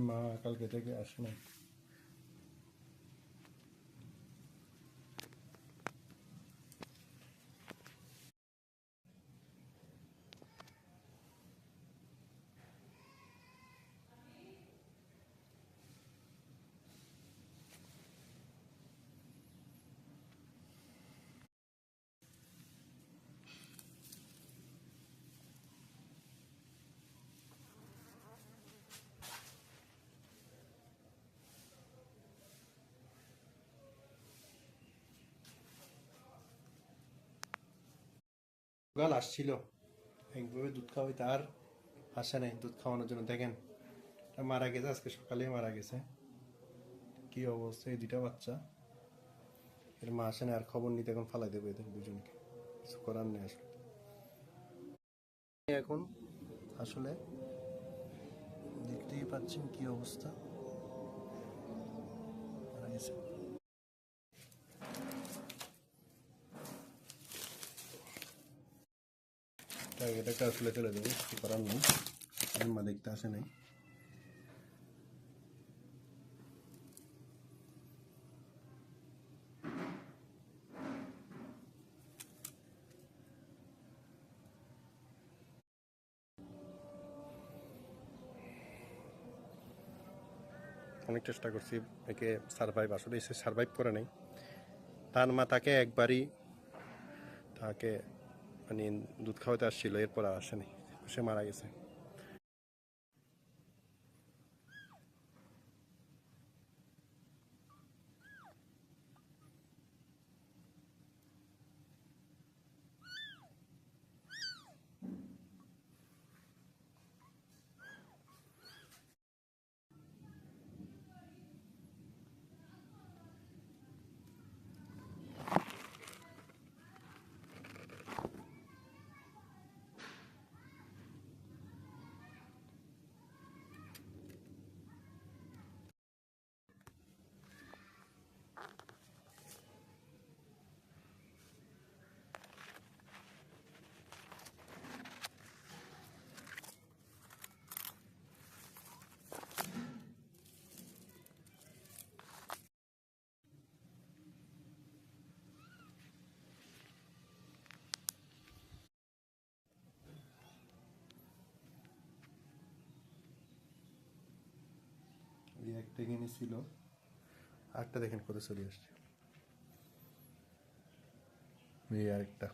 মা কালকে থেকে আসে নাই। সকাল আসছিল একভাবে দুধ খাওয়াই, তার আসে নাই দুধ খাওয়ানোর জন্য। দেখেন মারা গেছে, আজকে সকালে মারা গেছে। কি অবস্থা, এই দুইটা বাচ্চা, এর মা আসে না। আর খবর নিতে এখন ফালাই দেবো এদের দুজনকে, কিছু করার নেই আসলে। এখন আসলে দেখতেই পাচ্ছেন কি অবস্থা, মারা গেছে। এটাকে আসলে চলে দেবো, কিছু করার নেই। মা দেখতে আসে নাই। অনেক চেষ্টা করছি একে সারভাইভ, আসলে সে সারভাইভ করে নাই। তার মা তাকে একবারই তাকে মানে দুধ খাওয়াতে আসছিল, এরপর আর আসেনি, সে মারা গেছে। এই একটা এখানে ছিল, আরেকটা দেখেন কোথায় চলে আসছে, এই আরেকটা।